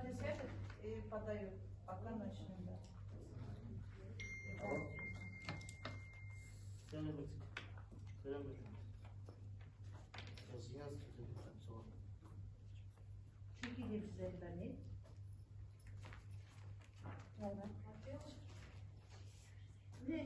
сзади сядет и подает, пока начнем. Çünkü hepsinden ne? Ne?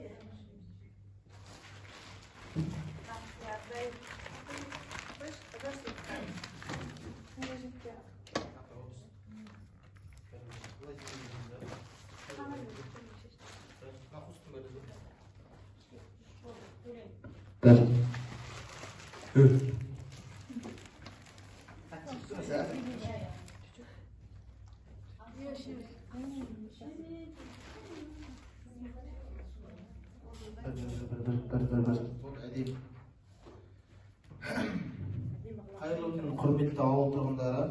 Hayırlı күн, құрметті ауыл тұрғындары,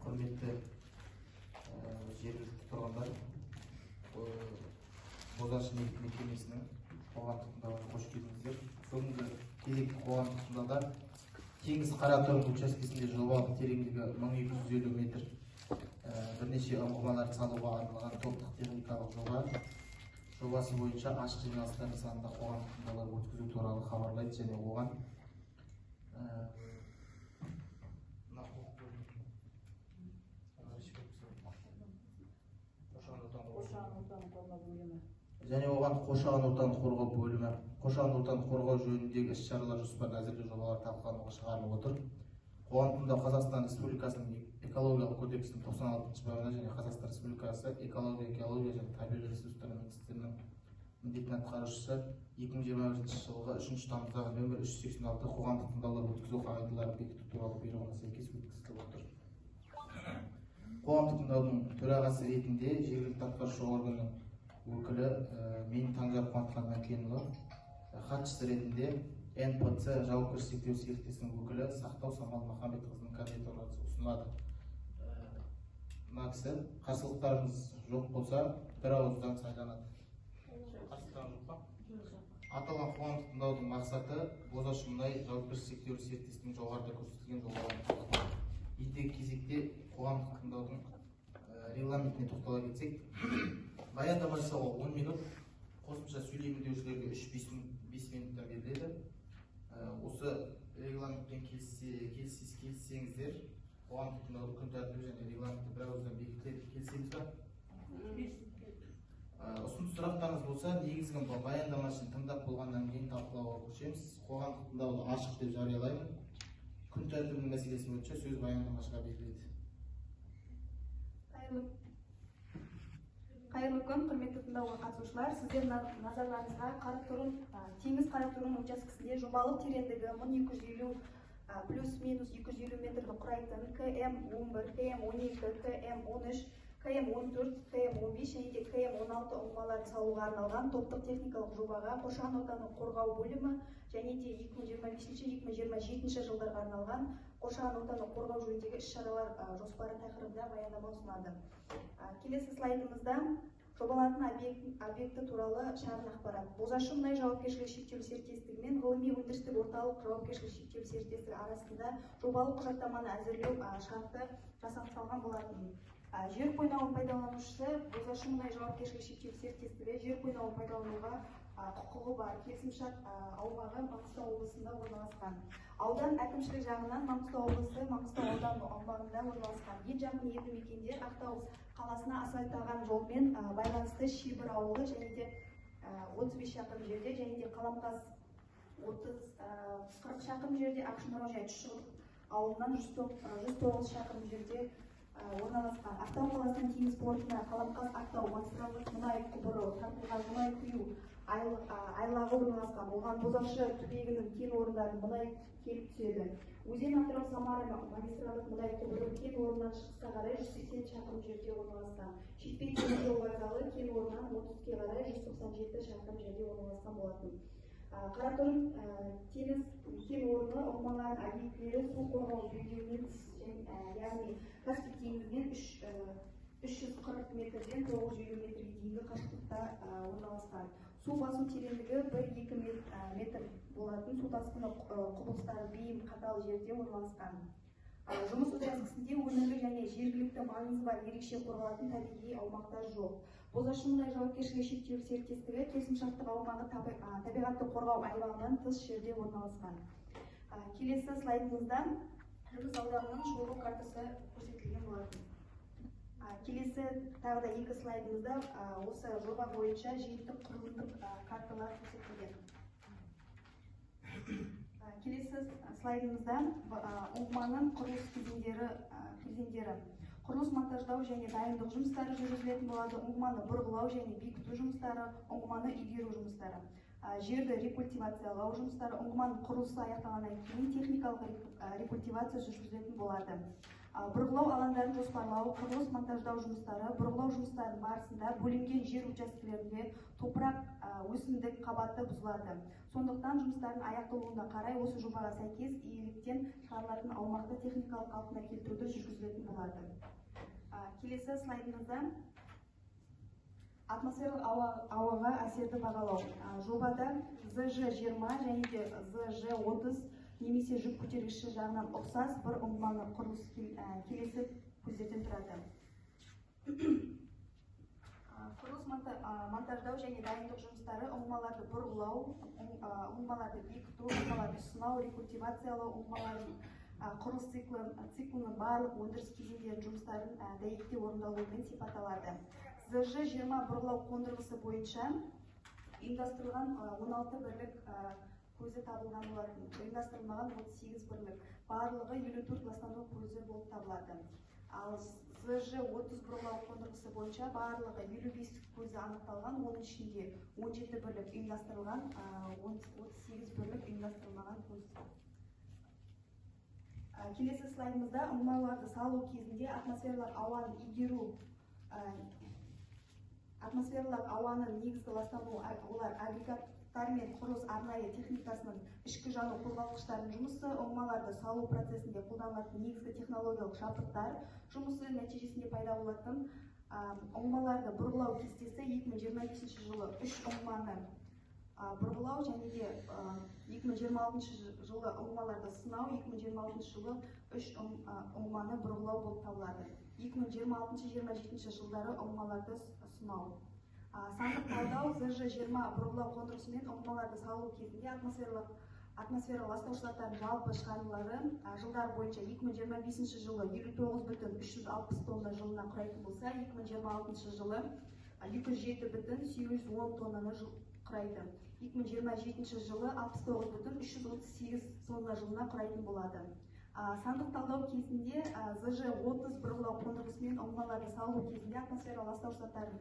құрметті жергілікті тұрғындар, Бозашы мекемесінің қоғамдық тыңдауына қош келдіңіздер. Бүгінгі кезекті қоғамдық тыңдауда Теңіз Қаратоғын учаскесінде жобалық тереңдігі 1250 метр бірнеше ұңғымаларды салуға арналған топтық техникалық жобасы бойынша ашық жиналыстар нысанында қоғамдық тыңдаулар өткізу туралы хабарлайды және оған қоршаған ортаны қорғау бөлімі, қоршаған ортаны қорғау жөніндегі іс-шаралар жоспарын әзірлеу жобалары талқылануға шығарылып отыр. Қоғамдық Қазақстан Республикасының экологиялық кодексінің 96 бабына және Қазақстан Республикасы экология, геология және табиғи ресурстар министрінің міндетін атқарушысы 2021 жылғы 3 тамыздағы нөмір 386 қоғамдық тыңдаулар өткізу қағидаларын бекіту туралы бұйрығына сәйкес өткізіліп отыр. Қоғамдық тыңдаудың төрағасы ретінде жергілікті атқарушы органның өкілі мен Таңжар Қуантқан Мәкенұлы, хатшысы ретінде НПЦ жауапкершілігі шектеулі серіктестігінің өкілі Сақтау Самал Махамбетқызының кандидатурасы ұсынылады. Мына кісі қарсылықтарыңыз жоқ болса, бір ауыздан сайланады. Қарсылықтарыңыз жоқ па? Аталған қоғамдық тыңдаудың мақсаты Бозашы мұнай жауапкершілігі шектеулі серіктестігінің жоғарыда көрсетілген жобаларын. Ендігі кезекте қоғамдық тыңдаудың регламентіне тоқтала кетсек, баяндама жасауға 10 минут, қосымша сөйлеймін деушілерге 3-5 минуттар беріледі. Осы регламентпен келіссеңіздер, қоғамдық тыңдаудың күн тәртібі және регламентті бір ауыздан бекітіледі. Келісеміз ба? Ұсыныс сұрақтарыңыз болса, негізгі баяндамасын тыңдап болғаннан кейін талқылауға көшеміз. Қоғамдық тыңдауды ашық деп жариялаймын. Күн тәртібінің мәселесі бойынша сөз баяндамашыға беріледі. Қайырлы күн, құрметті тыңдауға қатысушылар. Сіздердің назарларыңызға Теңіз Қаратоғын учаскесінде жобалық тереңдігі 1250 плюс-минус 250 метрді құрайтын КМ11, КМ12, КМ13, КМ14, КМ15 және де КМ16 ұңғымаларын салуға арналған топтық техникалық жобаға қоршаған ортаны қорғау бөлімі және де 2025-2027 жылдарға арналған қоршаған ортаны қорғау жөніндегі іс-шаралар жоспары тақырыбында баяндама ұсынады. Келесі слайдымызда жобаланатын объекті туралы шағын ақпарат. Бозашы мұнай жауапкершілігі шектеулі серіктестігі мен ғылыми өндірістік орталық жауапкершілігі шектеулі серіктестігі арасында жобалық құжаттаманы әзірлеу шарты жасақталған болатын. Жер қойнауын пайдаланушысы Бозашы мұнай жауапкершілігі шектеулі серіктестігі жер қойнауын пайдалануға құқығы бар. Келісімшарт аумағы Маңғыстау облысында орналасқан. Аудан әкімшілік жағынан Маңғыстау облысы, Маңғыстау ауданы аумағында орналасқан. Ең жақын елді мекендер Ақтау қаласына асфальтталған жолмен байланысты Шибір ауылы және де 35 шақырым жерде және де Қаламқас 40 шақырым жерде, Ақшымырау және Тұщығылық ауылынан 109 шақырым жерде орналасқан. Ақтау қаласының теңіз портына Қаламқас Ақтау магистральдық мұнай құбыры тартылған мұнай құю айлағы орналасқан. Оған Бозашы түбегінің кен орындарын мұнай келіп түседі. Өзен Атырау Самара магистральдық мұнай құбыры кен орнынан шығысқа қарай 180 шақырым жерде орналасқан. Шетпе темір жол вокзалы кен орнынан 30-ке қарай 197 шақырым жерде орналасқан болатын. Қаратоғын теңіз кен орны ұңғымаларының объектілері су қорғау белдеуінен яғни Каспий теңізінен 340 метрден 950 метрге дейінгі қашықтықта орналасқан. Су басу тереңдігі 1-2 метр болатын. Су тасқыны құбылыстары бейім қатал жерде орналасқан. Жұмыс учаскесінде өңірлік және жергілікті маңызы бар ерекше қорғалатын табиғи аумақтар жоқ. Бозашы мұнай жауапкершілігі шектеулі серіктестігі келісімшарттық аумағы табиғатты қорғау аймағынан тыс жерде орналасқан. Келесі слайдымызда Ырғыз ауданының шолу картасы көрсетілген болатын. Келесі тағы да екі слайдымызда осы жоба бойынша жиынтық құрылымдық карталар көрсетілген. Келесі слайдымызда ұңғыманың құрылыс кезеңдері. Құрылыс монтаждау және дайындық жұмыстары жүргізілетін болады. Ұңғыманы бұрғылау және бекіту жұмыстары, ұңғыманы игеру жұмыстары. Жерді рекультивациялау жұмыстары, ұңғыманың құрылысы аяқталғаннан кейін техникалық рекультивация жүргізілетін болады. Бұрғылау алаңдарын жоспарлау, құрылыс монтаждау жұмыстары, бұрғылау жұмыстарының барысында бөлінген жер учаскелерінде топырақ өсімдік қабаты бұзылады. Сондықтан жұмыстардың аяқталуына қарай осы жобаға сәйкес иеліктен шығарылатын аумақты техникалық қалпына келтіруді жүргізілетін болады. Келесі слайдымызда атмосфералық ауаға әсерді бағалау. Жобада ЗЖ-20 және де ЗЖ-30 немесе жүк көтергіші жағынан ұқсас бір ұңғыманы құрылыс келесі көздерден тұрады. Құрылыс монтаждау және дайындық жұмыстары ұңғымаларды бұрғылау, ұңғымаларды бекіту, ұңғымаларды сынау, рекультивациялау, ұңғымалардың құрылыс циклінің барлық өндіріс кезеңдері жұмыстарын дәйекте орындалуымен сипатталады. ЗЖ-20 бұрғылау қондырғысы бойынша ұйымдастырылған 16 бірлік көзі табылған болатын. Ұйымдастырылмаған 38 бірлік. Барлығы 54 ластану көзі болып табылады. Ал ЗЖ-30 бұрғылау қондырғысы бойынша барлығы 55 көзі анықталған, оның ішінде 17 бірлік ұйымдастырылған, 38 бірлік ұйымдастырылмаған көз. Келесі слайдымызда ұңғымаларды салу кезінде атмосфералық ауаның негізгі ластануы олар агрегаттар мен құрылыс арнайы техникасының ішкі жану қозғалтқыштарының жұмысы, ұңғымаларды салу процесінде қолданылатын негізгі технологиялық жабдықтар жұмысы нәтижесінде пайда болатын ұңғымаларды бұрғылау кестесі 2025 жылы 3 ұңғыманы бұрғылау және де 2026 жылы ұңғымаларды сынау, 2026 жылы 3 ұңғыманы бұрғылау болып табылады. 2026-2027 жылдары ұңғымаларды сынау. Сандық талдау ЗЖ-20 бұрғылау қондырғысы мен ұңғымаларды салу кезінде атмосфералық ластауыш заттардың жалпы шығарындылары жылдар бойынша 2025 жылы 59,360 тонна жылына құрайтын болса, 2026 жылы 107,810 тоннаны құрайды. 2027 жылы 69,338 тонна жылына құрайтын болады. Сандық талдау кезінде ЗЖ-30 бұрғылау қондырғысы мен ұңғымаларды салу кезінде атмосфералық ластауыш заттардың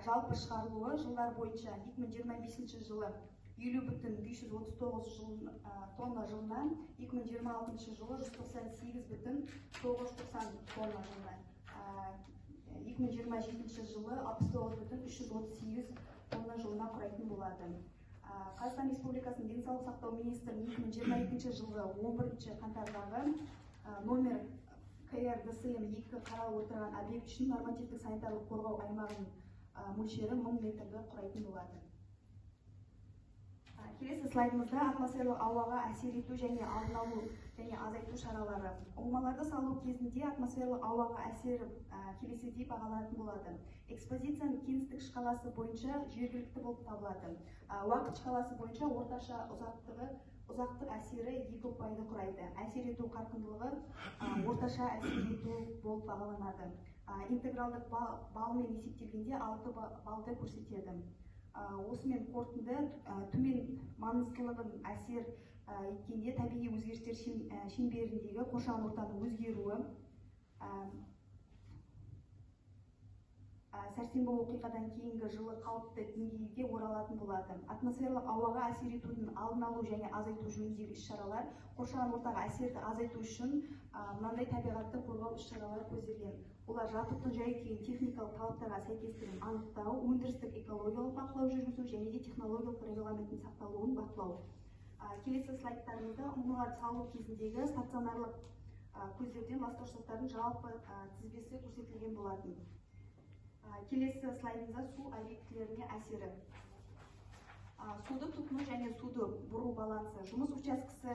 жалпы шығарылуы жылдар бойынша 2025 жылы 50,539 тонна жылына, 2026 жылы 198,990 тонна жылына, 2027 жылы 69,338 тонна жылына құрайтын болады. Қазақстан Республикасының денсаулық сақтау министрінің 2022 жылғы 11 қаңтардағы номер КР-ДСМ-2 қаралып отырған объект үшін нормативтік санитарлық қорғау аймағының мөлшері 1000 метрді құрайтын болады. Келесі слайдымызда атмосфералық ауаға әсер ету және алдын алу және азайту шаралары. Ұңғымаларды салу кезінде атмосфералық ауаға әсері келесідей бағаланатын болады. Экспозицияның кеңістік шкаласы бойынша жергілікті болып табылады. Уақыт шкаласы бойынша орташа ұзақтық әсері 2 ұпайды құрайды. Әсер ету қарқындылығы орташа әсер ету болып бағаланады. Интегралдық балмен есептелгенде 6 балды көрсетеді. Осымен қорытынды төмен маңыздылығын әсер еткенде табиғи өзгерістер шеңберіндегі қоршаған ортаның өзгеруі сәрсенбі оқиғадан кейінгі жылы қалыпты деңгейге оралатын болады. Атмосфералық ауаға әсер етудің алдын алу және азайту жөніндегі іс-шаралар қоршаған ортаға әсерді азайту үшін мынандай табиғатты қорғау іс-шаралары көзделген. Олар жабдықтың жай-күйінің техникалық талаптарға сәйкестігін анықтау, өндірістік экологиялық бақылау жүргізу және де технологиялық регламенттің сақталуын бақылау. Келесі слайдтарымызда ұңғымаларды салу кезіндегі стационарлық көздерден ластауыш заттардың жалпы тізбесі көрсетілген болатын. Келесі слайдымызда су объектілеріне әсері. суды тұтыну және суды бұру балансы. Жұмыс учаскесі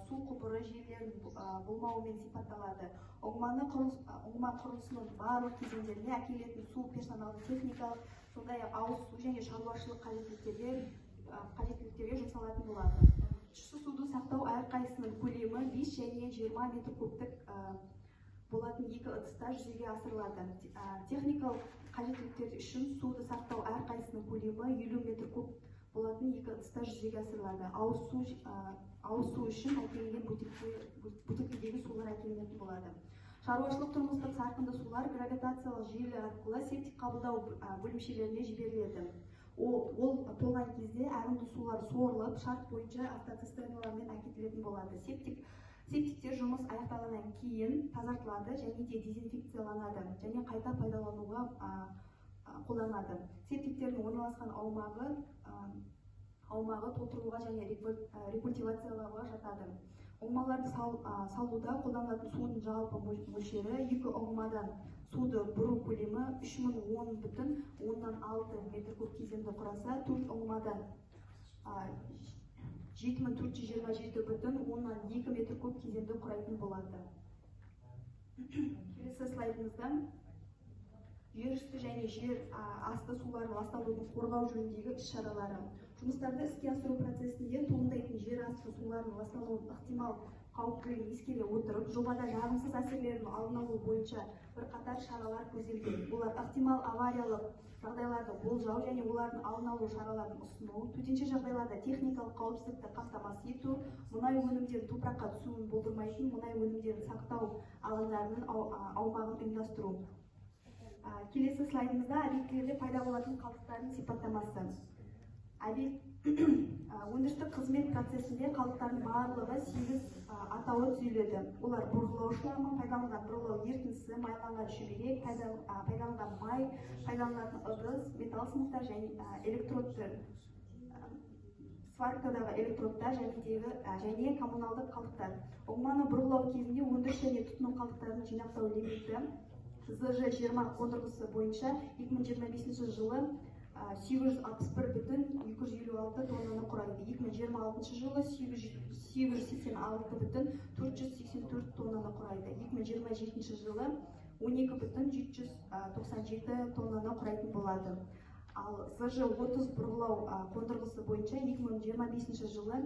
су құбыры желілерінің болмауымен сипатталады. Ұңғыма құрылысының барлық кезеңдеріне әкелетін су персоналды техникалық, сондай-ақ ауыз су және шаруашылық қажеттіліктерге жұмсалатын болады. Тұщы суды сақтау әрқайсының көлемі 5 және 20 метр кубтық болатын екі ыдыста жүзеге асырылады. Техникалық қажеттіліктер үшін суды сақтау әрқайсының көлемі 50 метр куб болатын екі ыдыста жүзеге асырылады. Ауыз су үшін әкелінген бутилкедегі сулар әкелінетін болады. Шаруашылық тұрмыстық сарқынды сулар гравитациялық желі арқылы септик қабылдау бөлімшелеріне жіберіледі. Ол толған кезде ағынды сулар сорылып, шарт бойынша автоцистерналармен әкетілетін болады. Септиктер жұмыс аяқталғаннан кейін тазартылады және де дезинфекцияланады және қайта пайдалануға қолданады. Септиктердің орналасқан аумағы толтыруға және рекультивациялауға жатады. Ұңғымаларды салуда қолданылатын судың жалпы мөлшері екі ұңғымадан суды бұру көлемі 3010,6 метр куб кезеңді құраса, 4 ұңғымадан 7427,2 метр куб кезеңді құрайтын болады. Келесі слайдымызда жер үсті және жер асты суларын ласталуын қорғау жөніндегі іс-шаралары. Жұмыстарды іске асыру процесінде туындайтын жер асты суларын ласталуын ықтимал қауіптілігін ескере отырып, жобада жағымсыз әсерлерінің алдын алу бойынша бірқатар шаралар көзделген. Олар ықтимал авариялық жағдайларды болжау және олардың алдын алу шараларын ұсыну, төтенше жағдайларда техникалық қауіпсіздікті қамтамасыз ету, мұнай өнімдерін топыраққа түсуін болдырмайтын мұнай өнімдерін сақтау алаңдарының аумағын ұйымдастыру. Келесі слайдымызда объектілерде пайда болатын қалдықтардың сипаттамасы. Өндірістік қызмет процесінде қалдықтардың барлығы 8 атауы түзіледі. Олар бұрғылау шлангы, пайдаланылған бұрғылау ертіндісі, майланған шүберек, пайдаланған май, пайдаланылатын ыдыс, металл сынықтар және электродтар, сваркадағы электродтар және коммуналдық қалдықтар. Ұңғыманы бұрғылау кезінде өндіріс және тұтыну қалдықтарын жинақтау лимиті ЗЖ-20 қондырғысы бойынша 2025 жылы 761,256 тоннаны құрайды. 2026 жылы 786,484 тоннаны құрайды. 2027 жылы 12,797 тоннаны құрайтын болады. Ал ЗЖ-30 бұрғылау қондырғысы бойынша 2025 жылы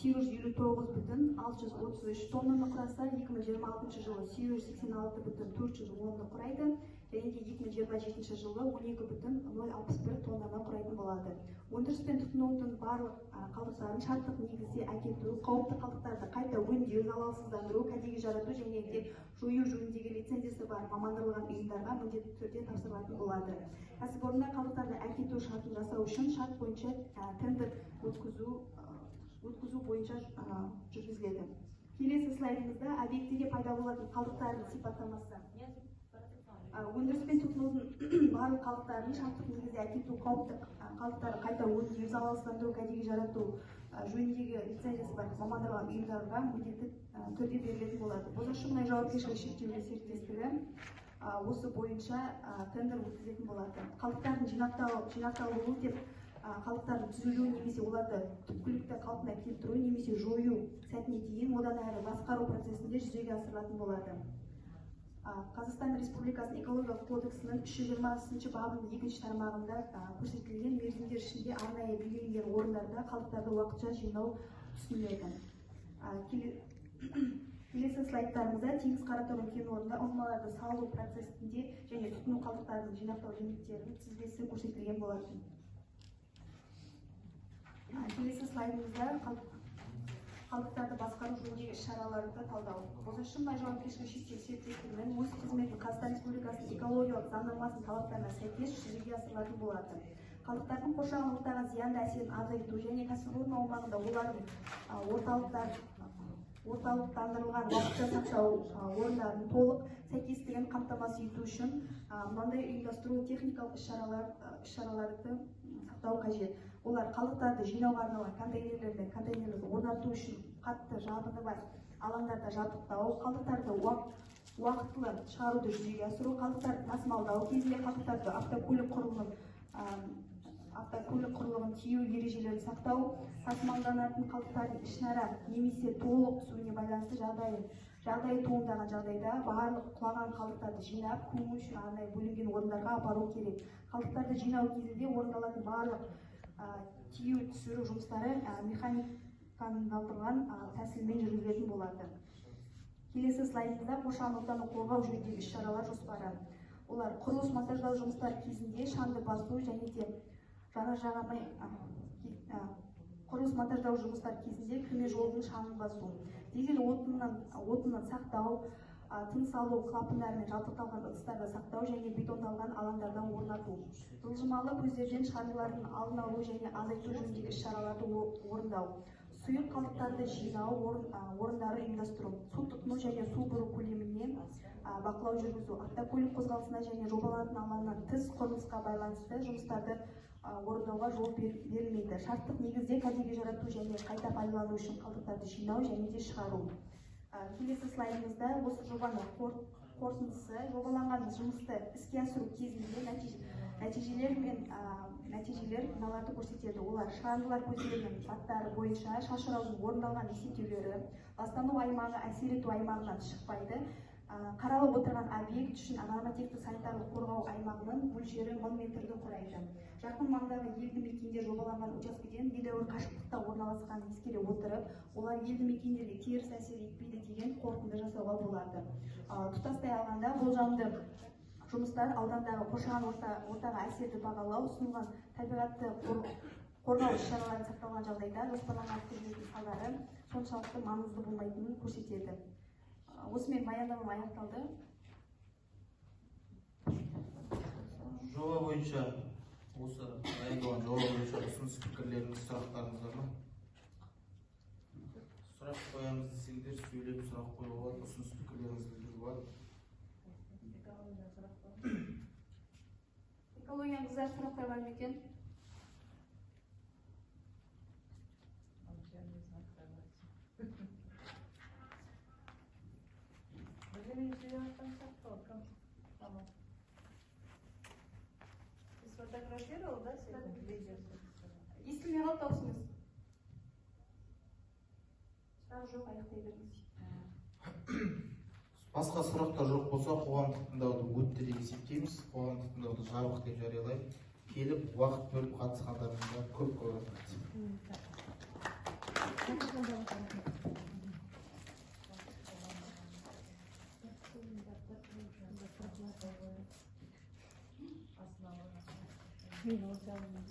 759,633 тоннаны құраса, 2026 жылы 786,410 құрайды, және де 2027 жылы 12,061 тоннаны құрайтын болады. Өндіріс пен тұтынудың барлық қалдықтарын шарттық негізде әкету, қауіпті қалдықтарды қайта өңдеу, залалсыздандыру, кәдеге жарату және де жою жөніндегі лицензиясы бар мамандырылған ұйымдарға міндетті түрде тапсырылатын болады. Кәсіпорында қалдықтарды әкету шартын жасау үшін шарт бойынша тендер өткізу бойынша жүргізіледі. Келесі слайдымызда объектіде пайда болатын қалдықтардың сипаттамасы. Өндіріс пен тұтынудың барлық қалдықтарын шарттық негізде әкету, қауіпті қалдықтарды қайта өңдеу, залалсыздандыру, кәдеге жарату жөніндегі лицензиясы бар мамандырылған ұйымдарға міндетті түрде берілетін болады. Бозашы мұнай жауапкершілігі шектеулі серіктестігі осы бойынша тендер өткізетін болады. Қалдықтардың жинақталуы деп қалдықтардың түзілуі немесе оларды түпкілікті қалпына келтіру немесе жою сәтіне дейін одан әрі басқару процесінде жүзеге асырылатын болады. Қазақстан Республикасының экологиялық кодексінің 320 бабының 2-ші тармағында көрсетілген мерзімдер ішінде арнайы белгіленген орындарда қалдықтарды уақытша жинау түсініледі. Келесі слайдтарымызда теңіз қараторын кен орнында ұңғымаларды салу процесінде және тұтыну қалдықтарының жинақтау лимиттерінің тізбесі көрсетілген болатын. Келесі слайдымызда қалдықтарды басқару жөніндегі шараларды талдау. Бозашы мұнай жауапкершілігі шектеулі серіктестігінің өз қызметін Қазақстан Республикасының экологиялық заңнамасының талаптарына сәйкес жүзеге асырылатын болады. Қалдықтардың қоршаған ортаға зиянды әсерін азайту және кәсіпорын аумағында олардың орталықтандырылған уақытша сақтау орындарының толық сәйкестігін қамтамасыз ету үшін мынандай ұйымдастыру техникалық іс-шараларды сақтау қажет. Олар қалдықтарды жинауға арналған контейнерлерді орнату үшін қатты жабыны бар алаңдарда жабдықтау, қалдықтарды уақытылы шығаруды жүзеге асыру, қалдықтарды тасымалдау кезінде қалдықтарды автокөлік құрылымын автокөлік құрылығын тиеу ережелерін сақтау, тасымалданатын қалдықтардың ішінара немесе толық түсуіне байланысты жағдайы туындаған жағдайда барлық құлаған қалдықтарды жинап, көму үшін арнайы бөлінген орындарға апару керек. Қалдықтарды жинау кезінде орындалатын барлық тиеу түсіру жұмыстары механикаландырылған тәсілмен жүргізілетін болады. Келесі слайдымызда қоршаған ортаны қорғау жөніндегі іс-шаралар жоспары. Олар құрылыс монтаждау жұмыстары кезінде шаңды басу және де құрылыс монтаждау жұмыстары кезінде кірме жолдың шаңын басу, дизель отынын сақтау, тыныс алу клапандарымен жабдықталған ыдыстарды сақтау және бетондалған алаңдардан орнату, жылжымалы көздерден шығарындылардың алдын алу және азайту жөніндегі іс-шараларды орындау, сұйық қалдықтарды жинау орындары ұйымдастыру, су тұтыну және су бұру көлемінен бақылау жүргізу, автокөлік қозғалысына және жобаланатын алаңнан тыс құрылысқа байланысты жұмыстарды орындауға жол берілмейді. Шарттық негізде кәдеге жарату және қайта пайдалану үшін қалдықтарды жинау және де шығару. Келесі слайдымызда осы жобаны қорытындысы, жобаланған жұмысты іске асыру кезінде нәтижелер мыналарды көрсетеді. Олар шығарындылар көздерінің баттары бойынша шашыраудың орындалған есептеулері, ластану аймағы әсер ету аймағынан шықпайды. Қаралып отырған объект үшін нормативті санитарлық қорғау аймағының мөлшері 1000 метрді құрайды. Жақын маңдағы елді мекенде жобаланған учаскеден едәуір қашықтықта орналасқанын ескере отырып, олар елді мекендерге теріс әсер етпейді деген қорытынды жасауға болады. Тұтастай алғанда, болжамды жұмыстар аудандағы қоршаған ортаға әсерді бағалау, ұсынылған табиғатты қорғау іс-шараларын сақталған жағдайда жоспарланған қызметтің салдары соншалықты маңызды болмайтынын көрсетеді. Осымен баяндамам аяқталды. Жоба бойынша осы баяндалған жоба бойынша ұсыныс пікірлеріңіз, сұрақтарыңыз бар ма? Сұрақ қоямыз десеңдер, сөйлеп сұрақ қоюға болады, ұсыныс пікірлеріңізді білдіруге болады. Экологияның қыздар сұрақтар бар ма екен? Ты сфотографировал, да, сегодня видео? Естілмей қалып дауысыңыз. Сұрақ жоқ, аяқтай беріңіз. Басқа сұрақтар жоқ болса, қоғамдық тыңдауды өтті деп есептейміз. Қоғамдық тыңдауды жабық деп жариялаймын. Келіп, уақыт бөліп қатысқандарыңызға көп рахмет. Основа.